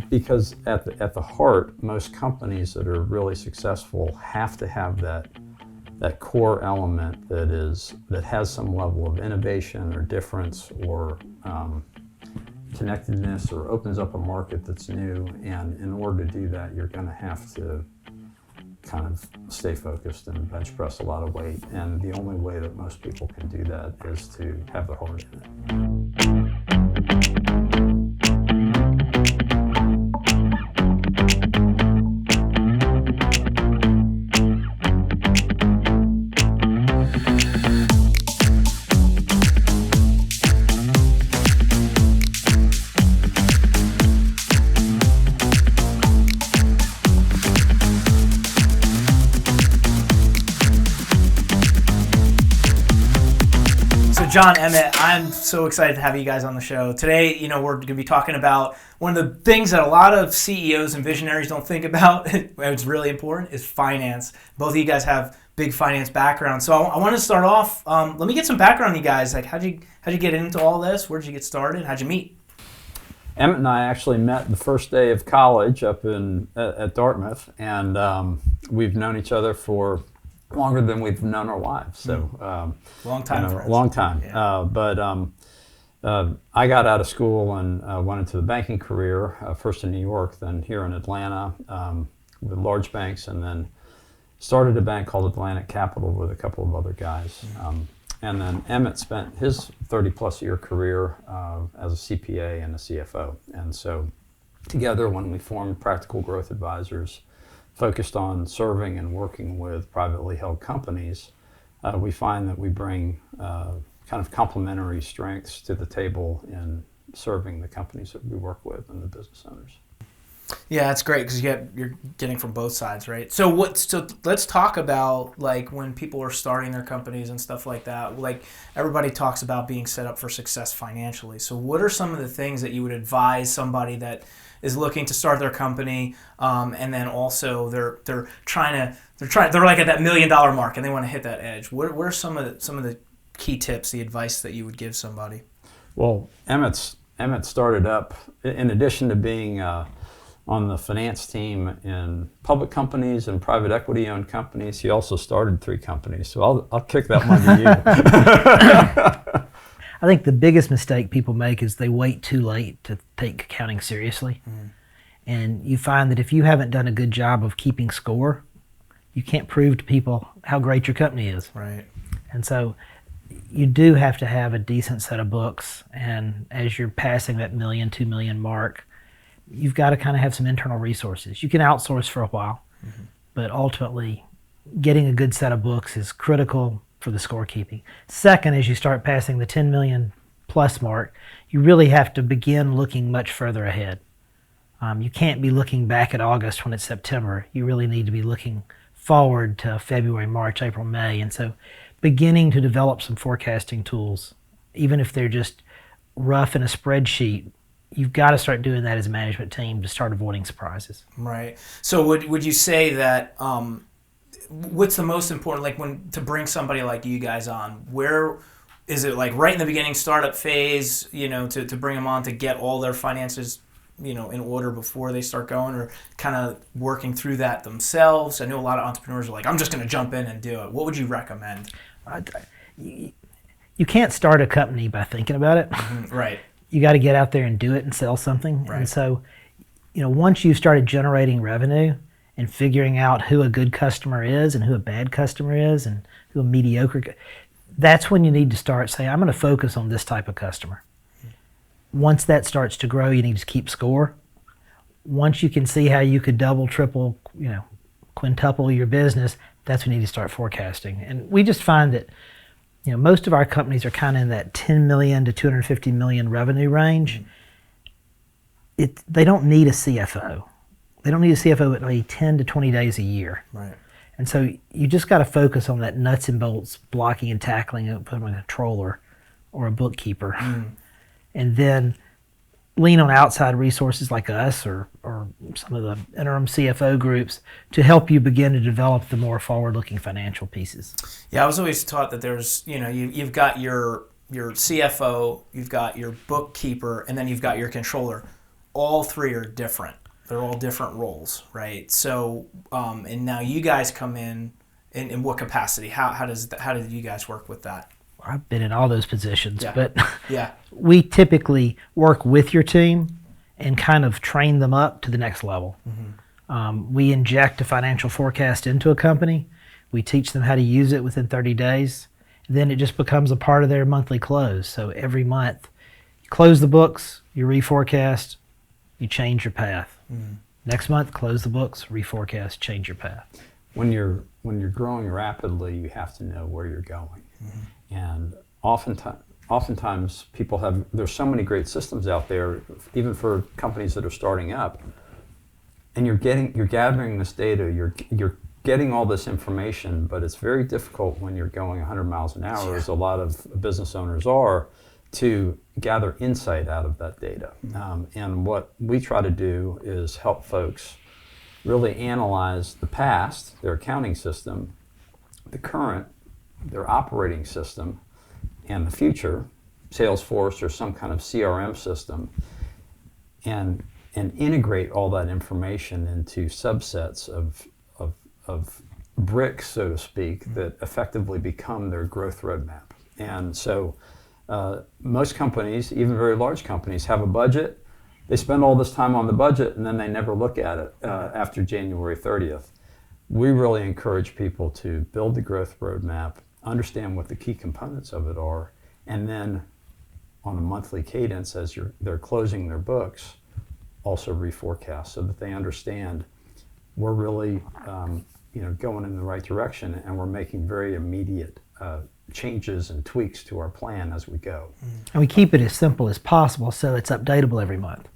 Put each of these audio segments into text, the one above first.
Because at the heart, most companies that are really successful have to have that core element that has some level of innovation or difference or connectedness or opens up a market that's new. And in order to do that, you're going to have to kind of stay focused and bench press a lot of weight. And the only way that most people can do that is to have their heart in it. John, Emmett, I'm so excited to have you guys on the show. Today, we're going to be talking about one of the things that a lot of CEOs and visionaries don't think about, it's really important, is finance. Both of you guys have big finance backgrounds. So I want to start off, let me get some background on you guys. Like, how'd you get into all this? Where'd you get started? How'd you meet? Emmett and I actually met the first day of college up at Dartmouth, and we've known each other for longer than we've known our wives. So long time. Long time. Yeah. But I got out of school and went into the banking career, first in New York, then here in Atlanta with large banks, and then started a bank called Atlantic Capital with a couple of other guys. And then Emmett spent his 30-plus year career as a CPA and a CFO. And so together, when we formed Practical Growth Advisors, focused on serving and working with privately held companies, we find that we bring kind of complementary strengths to the table in serving the companies that we work with and the business owners. Yeah, that's great because you're getting from both sides, right? So let's talk about like when people are starting their companies and stuff like that. Like everybody talks about being set up for success financially. So what are some of the things that you would advise somebody that is looking to start their company, and then also they're like at that $1 million mark and they want to hit that edge? What are some of the key tips, the advice that you would give somebody? Well, Emmett started up, in addition to being on the finance team in public companies and private equity owned companies, he also started 3 companies. So I'll kick that one to you. I think the biggest mistake people make is they wait too late to take accounting seriously. And you find that if you haven't done a good job of keeping score, you can't prove to people how great your company is. Right. And so you do have to have a decent set of books, and as you're passing that $1 million, $2 million mark, you've got to kind of have some internal resources. You can outsource for a while, but ultimately getting a good set of books is critical for the scorekeeping. Second, as you start passing the 10 million plus mark, you really have to begin looking much further ahead. You can't be looking back at August when it's September. You really need to be looking forward to February, March, April, May. And so beginning to develop some forecasting tools, even if they're just rough in a spreadsheet, you've got to start doing that as a management team to start avoiding surprises. Right. So would you say that what's the most important, like when to bring somebody like you guys on, where is it, like right in the beginning startup phase, to bring them on to get all their finances in order before they start going, or kind of working through that themselves? I know a lot of entrepreneurs are like, I'm just going to jump in and do it. What would you recommend? You can't start a company by thinking about it. Right. You got to get out there and do it and sell something. Right. And so, once you've started generating revenue and figuring out who a good customer is and who a bad customer is and who a mediocre, that's when you need to start saying, I'm going to focus on this type of customer. Once that starts to grow, you need to keep score. Once you can see how you could double, triple, quintuple your business, that's when you need to start forecasting. And we just find that most of our companies are kind of in that 10 million to 250 million revenue range. They don't need a CFO. They don't need a CFO at like 10 to 20 days a year. Right. And so you just got to focus on that nuts and bolts, blocking and tackling of a controller or a bookkeeper. And then lean on outside resources like us or some of the interim CFO groups to help you begin to develop the more forward-looking financial pieces. Yeah, I was always taught that there's, you've got your CFO, you've got your bookkeeper, and then you've got your controller. all three are different. They're all different roles, right? So, and now you guys come in what capacity? How did you guys work with that? I've been in all those positions, Yeah. but Yeah. we typically work with your team and kind of train them up to the next level. We inject a financial forecast into a company. We teach them how to use it within 30 days. Then it just becomes a part of their monthly close. So every month, you close the books, you reforecast, you change your path. Next month, close the books, reforecast, change your path. When you're growing rapidly, you have to know where you're going. And oftentimes people there's so many great systems out there, even for companies that are starting up, and you're gathering this data, you're getting all this information, but it's very difficult when you're going 100 miles an hour, as a lot of business owners are, to gather insight out of that data. And what we try to do is help folks really analyze the past, their accounting system, the current, their operating system, and the future, Salesforce or some kind of CRM system, and integrate all that information into subsets of bricks, so to speak, that effectively become their growth roadmap. And so most companies, even very large companies, have a budget. They spend all this time on the budget and then they never look at it after January 30th. We really encourage people to build the growth roadmap, understand what the key components of it are, and then on a monthly cadence as they're closing their books, also reforecast so that they understand we're really going in the right direction and we're making very immediate changes and tweaks to our plan as we go. And we keep it as simple as possible so it's updatable every month.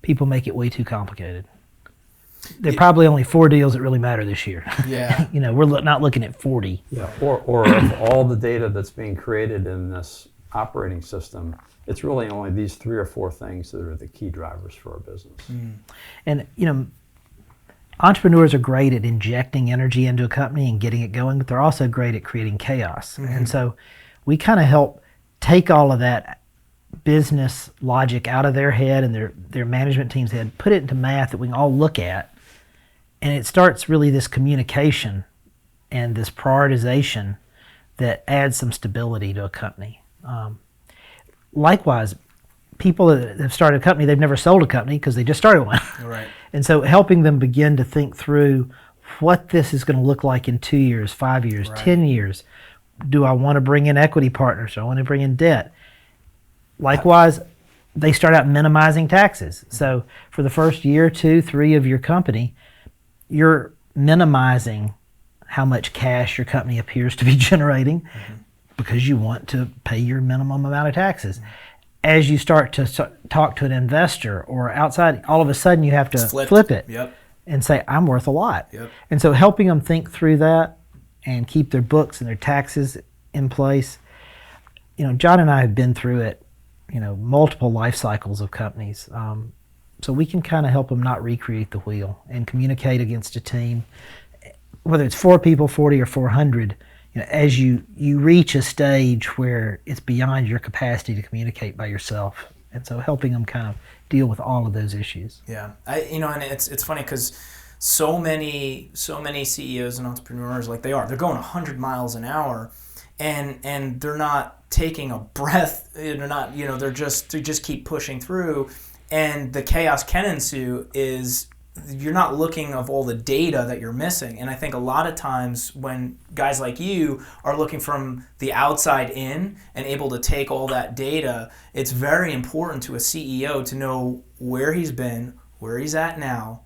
People make it way too complicated. There are probably only 4 deals that really matter this year. Yeah. We're not looking at 40. Yeah. Or of all the data that's being created in this operating system, it's really only these 3 or 4 things that are the key drivers for our business. And entrepreneurs are great at injecting energy into a company and getting it going, but they're also great at creating chaos. And so we kind of help take all of that business logic out of their head and their management team's head, put it into math that we can all look at, and it starts really this communication and this prioritization that adds some stability to a company. Likewise, people that have started a company, they've never sold a company because they just started one. Right. And so helping them begin to think through what this is going to look like in 2 years, 5 years, 10 years. Do I want to bring in equity partners? Do I want to bring in debt? Likewise, they start out minimizing taxes. So for the first year, 2, 3 of your company, you're minimizing how much cash your company appears to be generating because you want to pay your minimum amount of taxes. As you start to talk to an investor or outside, all of a sudden you have to flip it and say, I'm worth a lot. And so helping them think through that and keep their books and their taxes in place. John and I have been through it, multiple life cycles of companies. So we can kind of help them not recreate the wheel and communicate against a team, whether it's 4 people, 40 or 400. As you reach a stage where it's beyond your capacity to communicate by yourself, and so helping them kind of deal with all of those issues. Yeah, and it's funny because so many CEOs and entrepreneurs, like they're going 100 miles an hour, and they're not taking a breath. They just keep pushing through, and the chaos can ensue is you're not looking of all the data that you're missing. And I think a lot of times when guys like you are looking from the outside in and able to take all that data, it's very important to a CEO to know where he's been, where he's at now,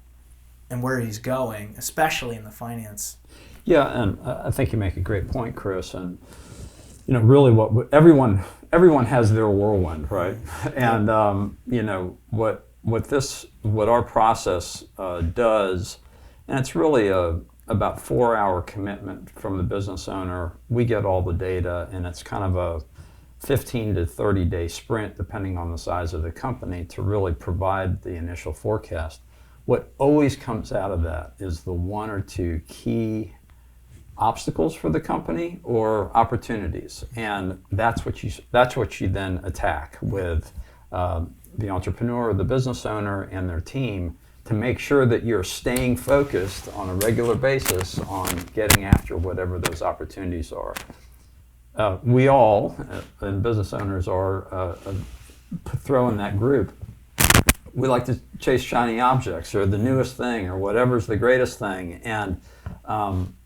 and where he's going, especially in the finance. Yeah, and I think you make a great point, Chris. And really, what everyone has their whirlwind, right? And what our process does, and it's really about 4-hour commitment from the business owner. We get all the data, and it's kind of a 15 to 30 day sprint, depending on the size of the company, to really provide the initial forecast. What always comes out of that is the 1 or 2 key obstacles for the company or opportunities, and that's what you then attack with the entrepreneur, the business owner, and their team to make sure that you're staying focused on a regular basis on getting after whatever those opportunities are. We all, and business owners are throw in that group. We like to chase shiny objects or the newest thing or whatever's the greatest thing, and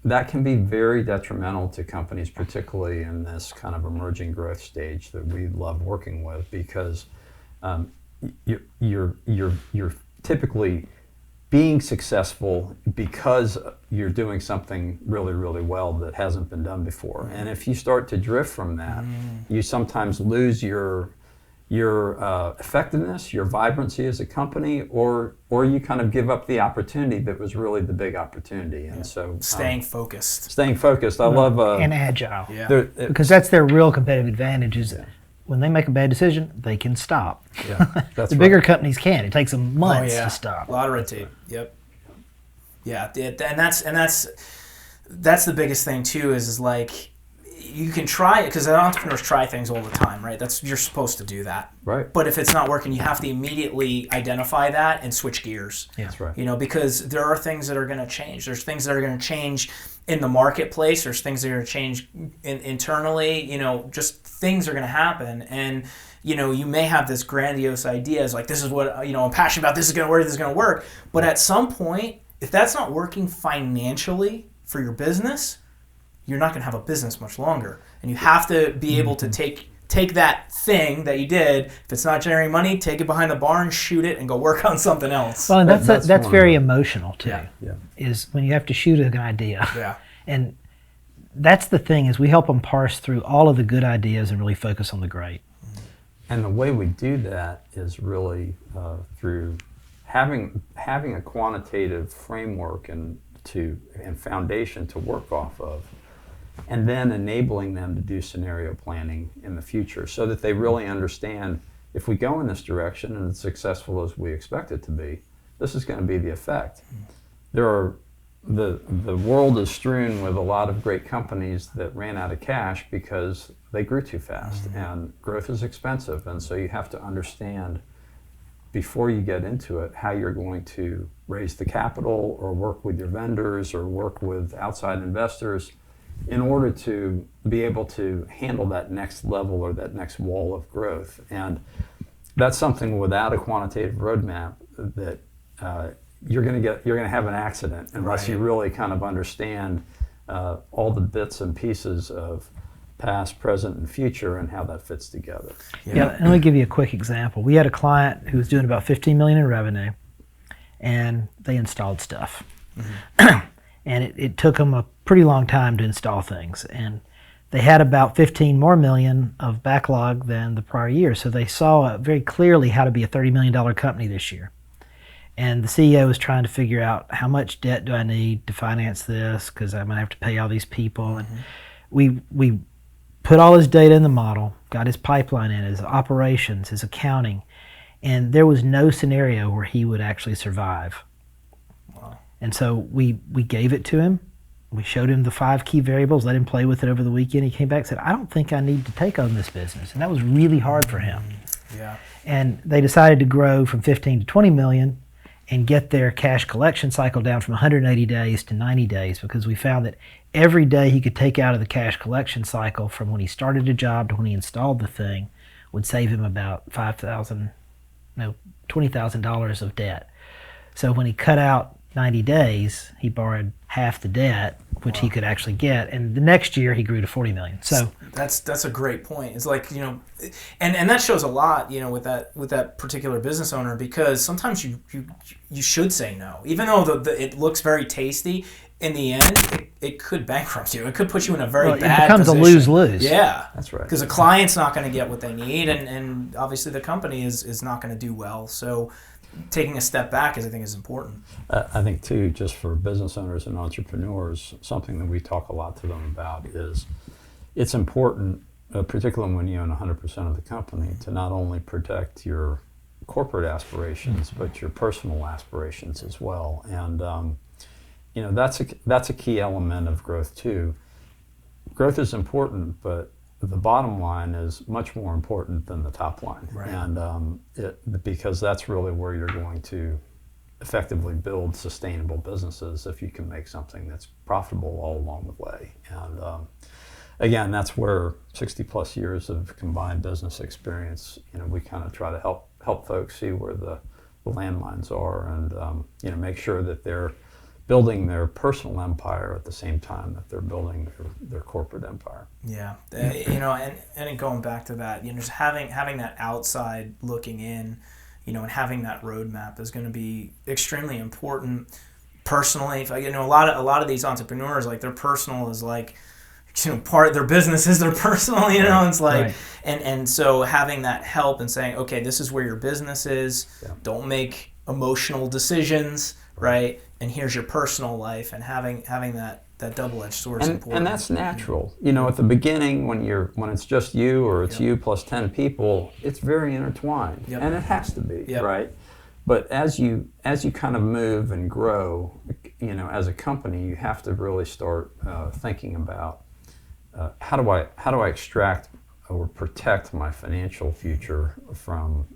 that can be very detrimental to companies, particularly in this kind of emerging growth stage that we love working with, because you're typically being successful because you're doing something really, really well that hasn't been done before. And if you start to drift from that, you sometimes lose your effectiveness, your vibrancy as a company, or you kind of give up the opportunity that was really the big opportunity. And so Staying focused. Staying focused. I love and agile. Yeah. Because that's their real competitive advantage is when they make a bad decision, they can stop. Yeah, that's The bigger companies can. It takes them months Oh, yeah. to stop. A lot of red tape. Yep. Yeah, and that's the biggest thing too. Is like you can try it because entrepreneurs try things all the time, right? You're supposed to do that. Right. But if it's not working, you have to immediately identify that and switch gears. Yeah. That's right. You know, because there are things that are going to change. There's things that are going to change in the marketplace. There's things that are going to change internally. You know, just things are going to happen. And, you know, you may have this grandiose ideas like this is what, you know, I'm passionate about. This is going to work. This is going to work. But at some point, if that's not working financially for your business, you're not going to have a business much longer. And you have to be able to take that thing that you did. If it's not generating money, take it behind the barn, shoot it, and go work on something else. Well, and that's one very of emotional too. Yeah. Is when you have to shoot an idea. Yeah. And that's the thing is we help them parse through all of the good ideas and really focus on the great. And the way we do that is really through having a quantitative framework and foundation to work off of, and then enabling them to do scenario planning in the future so that they really understand if we go in this direction and it's successful as we expect it to be, this is going to be the effect. The world is strewn with a lot of great companies that ran out of cash because they grew too fast, and growth is expensive, and so you have to understand before you get into it how you're going to raise the capital or work with your vendors or work with outside investors in order to be able to handle that next level or that next wall of growth. And that's something without a quantitative roadmap that you're going to have an accident unless you really kind of understand all the bits and pieces of past, present, and future and how that fits together. Yeah, and let me give you a quick example. We had a client who was doing about $15 million in revenue, and they installed stuff. And it took them a pretty long time to install things. And they had about 15 more million of backlog than the prior year. So they saw very clearly how to be a $30 million company this year. And the CEO was trying to figure out how much debt do I need to finance this because I'm going to have to pay all these people. And we put all his data in the model, got his pipeline in, his operations, his accounting, and there was no scenario where he would actually survive. And so we gave it to him. We showed him the 5 key variables, let him play with it over the weekend. He came back and said, I don't think I need to take on this business. And that was really hard for him. Yeah. And they decided to grow from 15 to 20 million and get their cash collection cycle down from 180 days to 90 days because we found that every day he could take out of the cash collection cycle from when he started a job to when he installed the thing would save him about $20,000 of debt. So when he cut out 90 days, he borrowed half the debt, which he could actually get, and the next year he grew to 40 million. So that's a great point. It's like, you know, and that shows a lot, you know, with that particular business owner, because sometimes you should say no, even though it looks very tasty. In the end, it could bankrupt you. It could put you in a very bad position. It becomes a lose-lose. Yeah, That's right. Because the client's not going to get what they need, and obviously the company is not going to do well. So taking a step back I think is important. I think too, just for business owners and entrepreneurs, something that we talk a lot to them about is it's important, particularly when you own 100% of the company, to not only protect your corporate aspirations, but your personal aspirations as well. And you know, that's a key element of growth too. Growth is important, but the bottom line is much more important than the top line, Right. and because that's really where you're going to effectively build sustainable businesses if you can make something that's profitable all along the way. And again, that's where 60 plus years of combined business experience, we kind of try to help folks see where the landmines are, and make sure that they're building their personal empire at the same time that they're building their corporate empire. Yeah, and going back to that, just having that outside looking in, and having that roadmap is going to be extremely important. Personally, if a lot of these entrepreneurs, like, their personal is like, part of their business is their personal, it's like, Right. and so having that help and saying, okay, this is where your business is. Yeah. Don't make emotional decisions, right? And here's your personal life, and having that double-edged sword is important. And that's natural. At the beginning, when it's just you, or it's you plus 10 people, it's very intertwined. Yep. And it has to be, Yep. right? But as you kind of move and grow, as a company, you have to really start thinking about how do I extract or protect my financial future from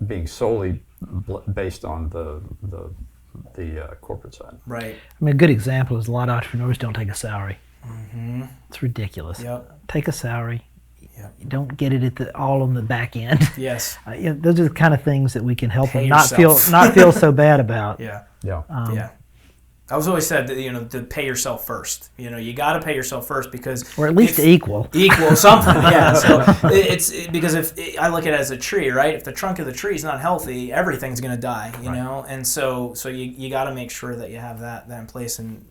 being solely based on the corporate side. Right. I mean, a good example is a lot of entrepreneurs don't take a salary. Mm-hmm. It's ridiculous. Yep. Take a salary. Yep. You don't get it all on the back end. Yes. Those are the kind of things that we can help Pay them not yourself. feel so bad about. Yeah. Yeah. Yeah. I was always said that, to pay yourself first. You got to pay yourself first, because Or at least equal something. Yeah. So it's because if I look at it as a tree, right? If the trunk of the tree is not healthy, everything's going to die. You know, and so you got to make sure that you have that in place. And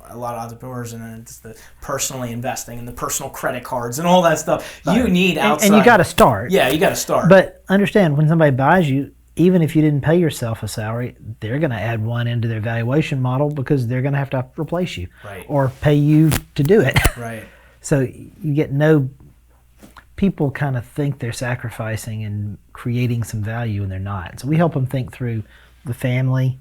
a lot of entrepreneurs, and it's the personally investing and the personal credit cards and all that stuff. You need outside, and you got to start. Yeah, you got to start. But understand, when somebody buys you, even if you didn't pay yourself a salary, they're going to add one into their valuation model, because they're going to have to replace you, Right. or pay you to do it. Right. So you get people kind of think they're sacrificing and creating some value, and they're not. So we help them think through the family,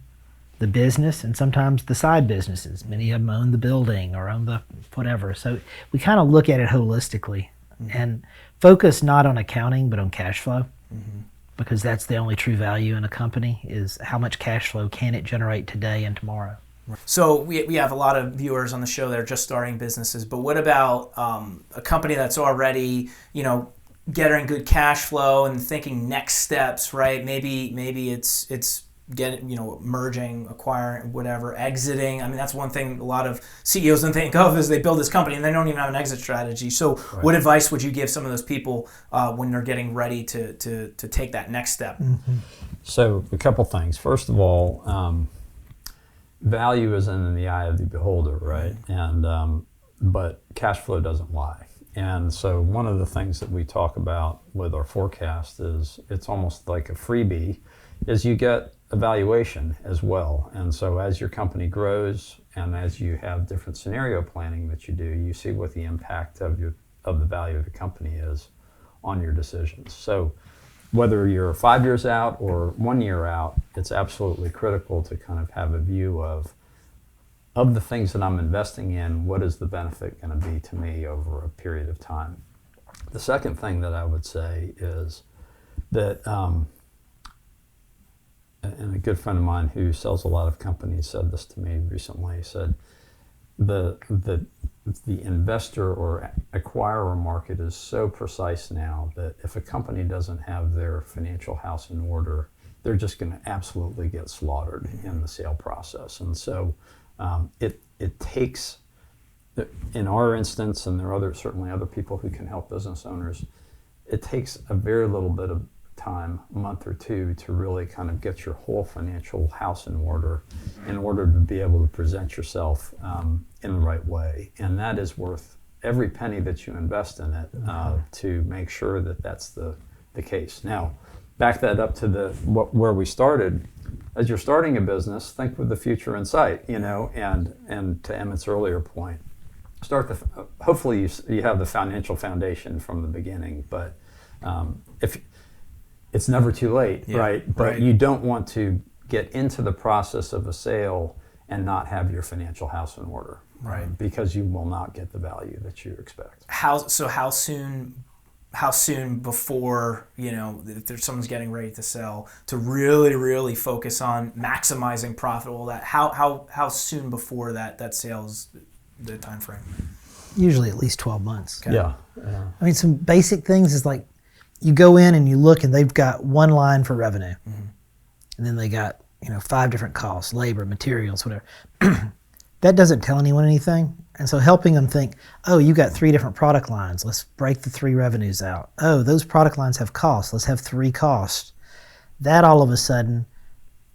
the business, and sometimes the side businesses. Many of them own the building or own the whatever. So we kind of look at it holistically and focus not on accounting, but on cash flow. Mm-hmm. Because that's the only true value in a company, is how much cash flow can it generate today and tomorrow. So we have a lot of viewers on the show that are just starting businesses, but what about a company that's already, getting good cash flow and thinking next steps, right? Maybe it's getting, merging, acquiring, whatever, exiting. I mean, that's one thing a lot of CEOs don't think of, is they build this company and they don't even have an exit strategy. So Right. What advice would you give some of those people when they're getting ready to take that next step? Mm-hmm. So a couple things. First of all, value is in the eye of the beholder, right? And but cash flow doesn't lie. And so one of the things that we talk about with our forecast is, it's almost like a freebie, is you get evaluation as well. And so as your company grows, and as you have different scenario planning that you do, you see what the impact of the value of the company is on your decisions. So whether you're 5 years out or 1 year out, it's absolutely critical to kind of have a view of the things that I'm investing in, what is the benefit going to be to me over a period of time. The second thing that I would say is that, and a good friend of mine who sells a lot of companies said this to me recently. He said, the investor or acquirer market is so precise now that if a company doesn't have their financial house in order, they're just going to absolutely get slaughtered in the sale process. And so it takes, in our instance, and there are certainly other people who can help business owners, it takes a very little bit of time, a month or two, to really kind of get your whole financial house in order to be able to present yourself in the right way. And that is worth every penny that you invest in it to make sure that that's the case. Now, back that up to where we started. As you're starting a business, think with the future in sight, and to Emmett's earlier point, hopefully you have the financial foundation from the beginning, but if it's never too late, Yeah, right? But right. you don't want to get into the process of a sale and not have your financial house in order. Right. Because you will not get the value that you expect. How soon before, if there's someone's getting ready to sell, to really focus on maximizing profit, all that, how soon before that sales, the time frame? Usually at least 12 months. Okay. Yeah. I mean, some basic things is like you go in and you look and they've got one line for revenue. And then they got, 5 different costs, labor, materials, whatever. That doesn't tell anyone anything. And so helping them think, oh, you got 3 different product lines. Let's break the 3 revenues out. Oh, those product lines have costs. Let's have 3 costs. That all of a sudden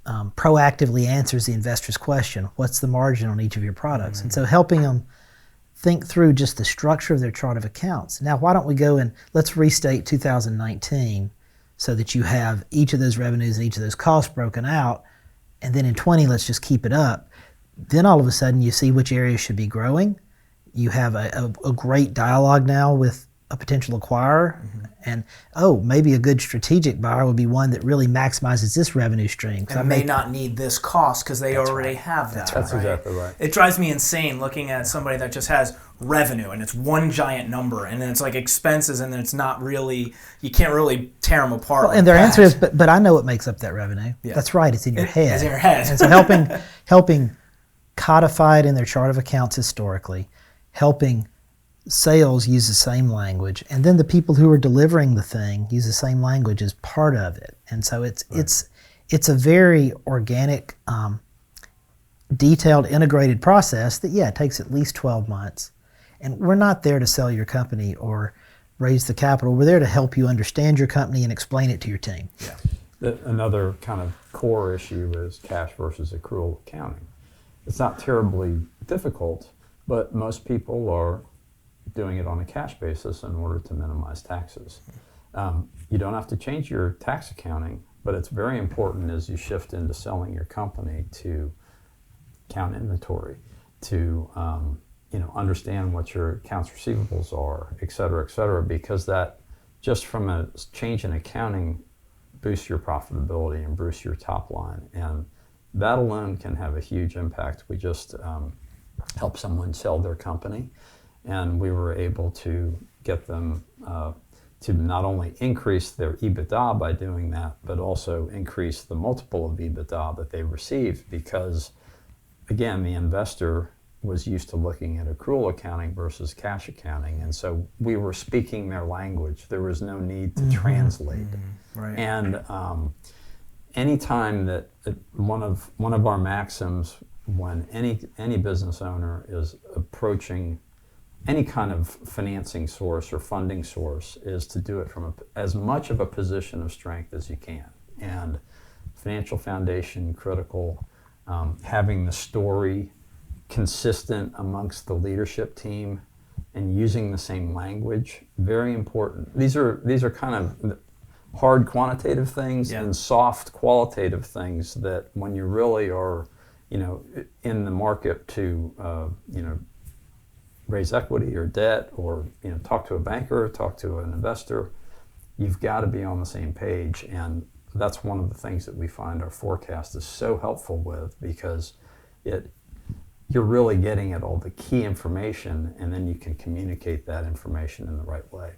proactively answers the investor's question, what's the margin on each of your products? And so helping them think through just the structure of their chart of accounts. Now, why don't we go and let's restate 2019 so that you have each of those revenues and each of those costs broken out. And then in 20, let's just keep it up. Then all of a sudden you see which areas should be growing. You have a great dialogue now with a potential acquirer. And, maybe a good strategic buyer would be one that really maximizes this revenue stream. And may not need this cost because they already have that. That's exactly right. It drives me insane looking at somebody that just has revenue and it's one giant number, and then it's like expenses, and then it's not really, you can't really tear them apart. Well, and their answer is, but I know what makes up that revenue. Yeah. That's right, it's in your head. It's in your head. And so helping codify it in their chart of accounts historically, helping sales use the same language, and then the people who are delivering the thing use the same language as part of it. And so it's a very organic, detailed, integrated process that, it takes at least 12 months. And we're not there to sell your company or raise the capital. We're there to help you understand your company and explain it to your team. Yeah. Another kind of core issue is cash versus accrual accounting. It's not terribly difficult, but most people are doing it on a cash basis in order to minimize taxes. You don't have to change your tax accounting, but it's very important as you shift into selling your company to count inventory, to understand what your accounts receivables are, et cetera, because that just from a change in accounting boosts your profitability and boosts your top line. And that alone can have a huge impact. We just helped someone sell their company, and we were able to get them to not only increase their EBITDA by doing that, but also increase the multiple of EBITDA that they received, because, again, the investor was used to looking at accrual accounting versus cash accounting, and so we were speaking their language. There was no need to translate. Right. And anytime that one of our maxims when any business owner is approaching any kind of financing source or funding source is to do it from as much of a position of strength as you can. And financial foundation critical, having the story consistent amongst the leadership team and using the same language, very important. These are kind of hard quantitative things and soft qualitative things that when you really are, in the market to, raise equity or debt or, talk to a banker, talk to an investor, you've got to be on the same page. And that's one of the things that we find our forecast is so helpful with, because you're really getting at all the key information, and then you can communicate that information in the right way.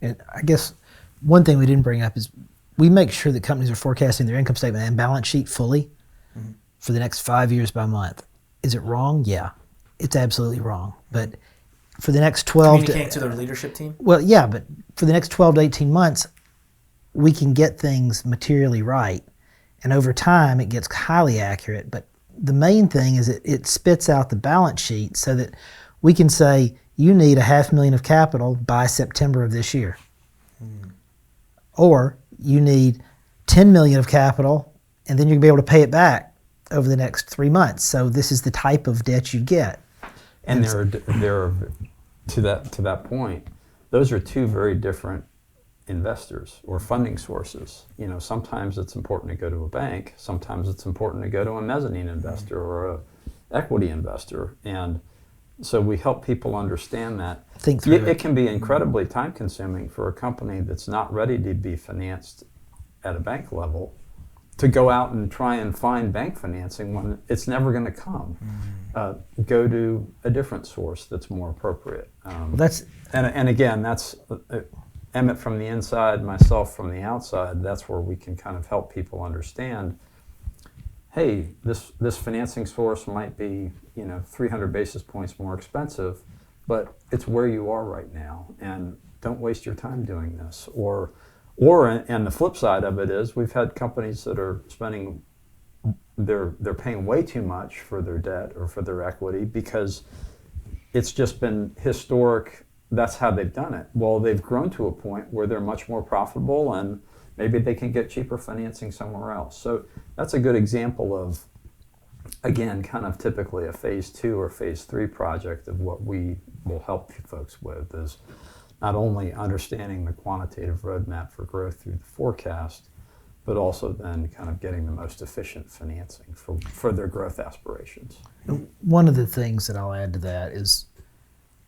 And I guess one thing we didn't bring up is we make sure that companies are forecasting their income statement and balance sheet fully for the next 5 years by month. Is it wrong? Yeah, it's absolutely wrong. But for the next 12 communicating to their leadership team? Well, yeah, but for the next 12 to 18 months, we can get things materially right. And over time, it gets highly accurate. But the main thing is it spits out the balance sheet so that we can say, you need $500,000 of capital by September of this year. Or you need $10 million of capital, and then you're going to be able to pay it back over the next 3 months. So this is the type of debt you get. And there are to that point, those are two very different investors or funding sources. Sometimes it's important to go to a bank. Sometimes it's important to go to a mezzanine investor or a equity investor. And so we help people understand that. Think through it can be incredibly time consuming for a company that's not ready to be financed at a bank level to go out and try and find bank financing when it's never going to come. Go to a different source that's more appropriate. And again, that's Emmett from the inside, myself from the outside. That's where we can kind of help people understand, hey, this financing source might be 300 basis points more expensive, but it's where you are right now, and don't waste your time doing this. And the flip side of it is we've had companies that are spending, they're paying way too much for their debt or for their equity because it's just been historic. That's how they've done it. Well, they've grown to a point where they're much more profitable and maybe they can get cheaper financing somewhere else. So that's a good example of, again, kind of typically a phase 2 or phase 3 project of what we will help folks with is not only understanding the quantitative roadmap for growth through the forecast, but also then kind of getting the most efficient financing for their growth aspirations. One of the things that I'll add to that is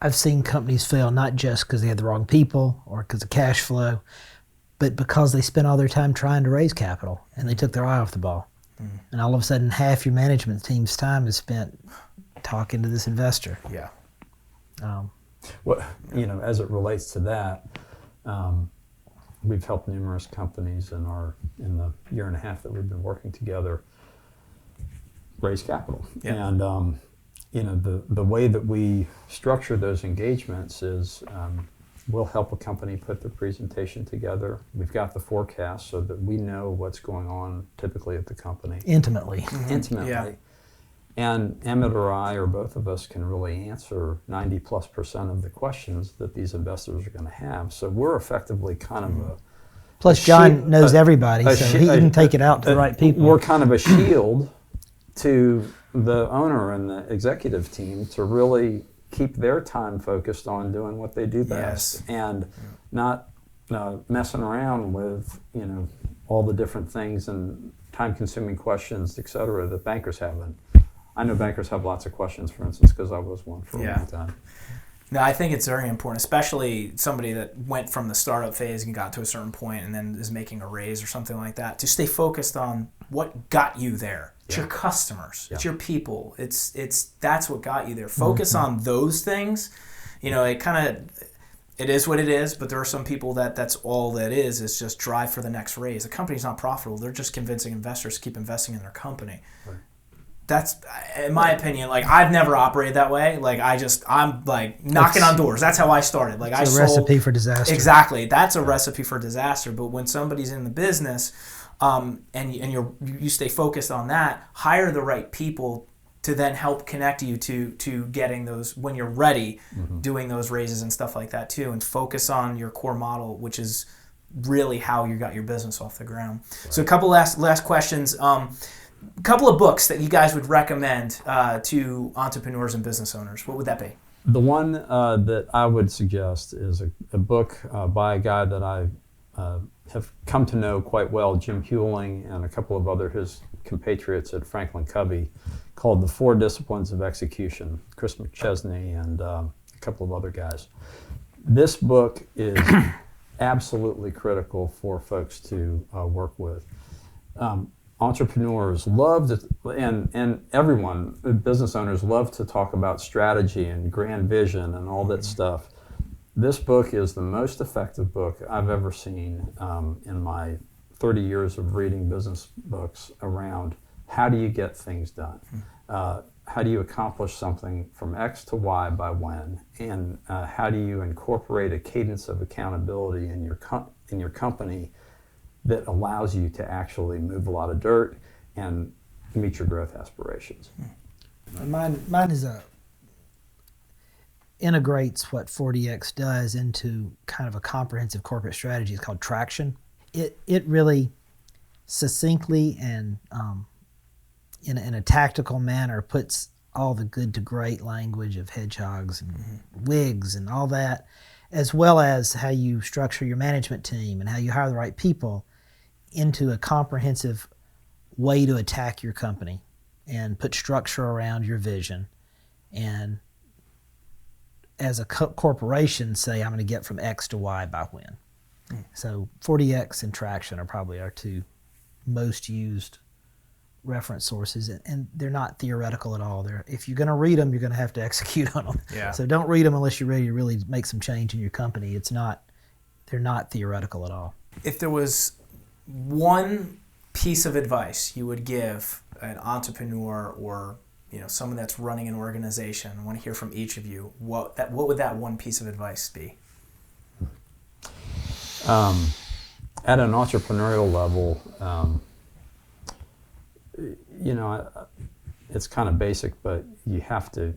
I've seen companies fail not just because they had the wrong people or because of cash flow, but because they spent all their time trying to raise capital and they took their eye off the ball. And all of a sudden half your management team's time is spent talking to this investor. Yeah. Well, as it relates to that, we've helped numerous companies in the year and a half that we've been working together raise capital. Yeah. And the way that we structure those engagements is we'll help a company put their presentation together. We've got the forecast so that we know what's going on typically at the company. Intimately. Intimately. Yeah. And Emmett or I or both of us can really answer 90+% of the questions that these investors are going to have. So we're effectively kind of a Plus, John knows everybody, so he can take it out to the right people. We're kind of a shield to the owner and the executive team to really keep their time focused on doing what they do best and not messing around with all the different things and time-consuming questions, et cetera, that bankers have. And I know bankers have lots of questions, for instance, because I was one for a long time. No, I think it's very important, especially somebody that went from the startup phase and got to a certain point and then is making a raise or something like that, to stay focused on what got you there. It's your customers. It's your people. It's that's what got you there. Focus on those things. It is what it is, but there are some people that's all that is just drive for the next raise. The company's not profitable. They're just convincing investors to keep investing in their company. Right. That's, in my opinion, I've never operated that way. I'm knocking on doors. That's how I started. It's a recipe for disaster. Exactly. That's a recipe for disaster. But when somebody's in the business, and you stay focused on that, hire the right people to then help connect you to getting those when you're ready, doing those raises and stuff like that too, and focus on your core model, which is really how you got your business off the ground. Right. So a couple last questions. A couple of books that you guys would recommend to entrepreneurs and business owners. What would that be? The one that I would suggest is a book by a guy that I have come to know quite well, Jim Hewling, and a couple of his compatriots at Franklin Covey, called The 4 Disciplines of Execution, Chris McChesney and a couple of other guys. This book is absolutely critical for folks to work with. Entrepreneurs love to, and everyone, business owners love to talk about strategy and grand vision and all that stuff. This book is the most effective book I've ever seen in my 30 years of reading business books around how do you get things done? How do you accomplish something from X to Y by when? And how do you incorporate a cadence of accountability in your company that allows you to actually move a lot of dirt and meet your growth aspirations? Mine is integrates what 40X does into kind of a comprehensive corporate strategy. It's called Traction. It really succinctly and in a tactical manner puts all the good to great language of hedgehogs and wigs and all that, as well as how you structure your management team and how you hire the right people, into a comprehensive way to attack your company and put structure around your vision. And as a corporation, say, I'm going to get from X to Y by when. So 40X and Traction are probably our two most used reference sources, and they're not theoretical at all. If you're going to read them, you're going to have to execute on them. Yeah. So don't read them unless you're ready to really make some change in your company. They're not theoretical at all. If there was one piece of advice you would give an entrepreneur or someone that's running an organization, I want to hear from each of you, what would that one piece of advice be? At an entrepreneurial level, it's kind of basic, but you have to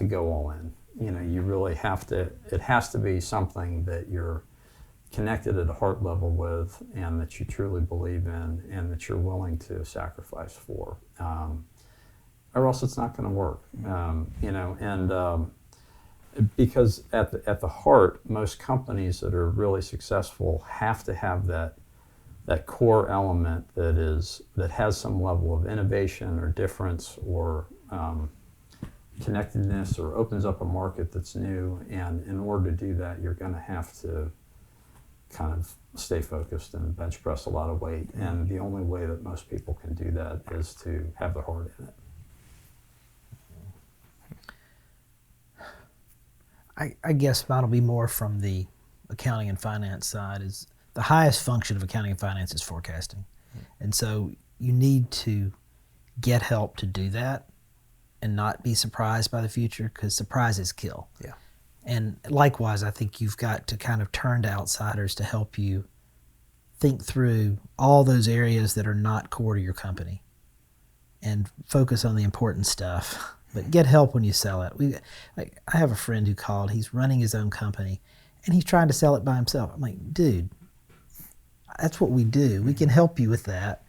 go all in. You really have to. It has to be something that you're connected at a heart level with, and that you truly believe in, and that you're willing to sacrifice for, or else it's not going to work. Because at the heart, most companies that are really successful have to have that core element that has some level of innovation or difference or connectedness, or opens up a market that's new. And in order to do that, you're going to have to kind of stay focused and bench press a lot of weight. And the only way that most people can do that is to have their heart in it. I guess mine will be more from the accounting and finance side. Is the highest function of accounting and finance is forecasting. And so you need to get help to do that and not be surprised by the future, because surprises kill. Yeah. And likewise, I think you've got to kind of turn to outsiders to help you think through all those areas that are not core to your company and focus on the important stuff. But get help when you sell it. I have a friend who called. He's running his own company, and he's trying to sell it by himself. I'm like, dude, that's what we do. We can help you with that.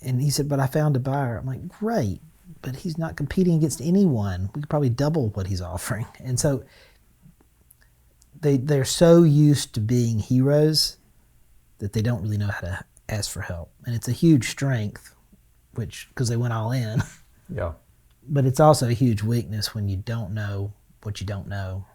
And he said, but I found a buyer. I'm like, great, but he's not competing against anyone. We could probably double what he's offering. And so they're so used to being heroes that they don't really know how to ask for help. And it's a huge strength, because they went all in. Yeah. But it's also a huge weakness when you don't know what you don't know.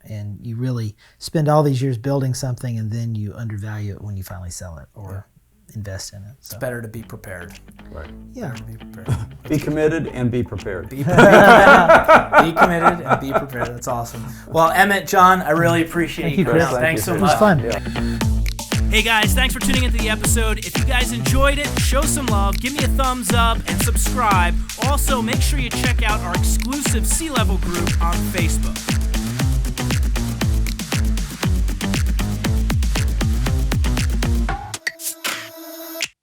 And you really spend all these years building something, and then you undervalue it when you finally sell it or invest in it. So. It's better to be prepared. Right. Yeah. Better to be prepared. Be committed and be prepared. Be committed and be prepared. That's awesome. Well, Emmett, John, I really appreciate Thank you, Chris. Thanks so It much. was fun. Yeah. Hey guys, thanks for tuning into the episode. If you guys enjoyed it, show some love, give me a thumbs up, and subscribe. Also, make sure you check out our exclusive C-Level group on Facebook.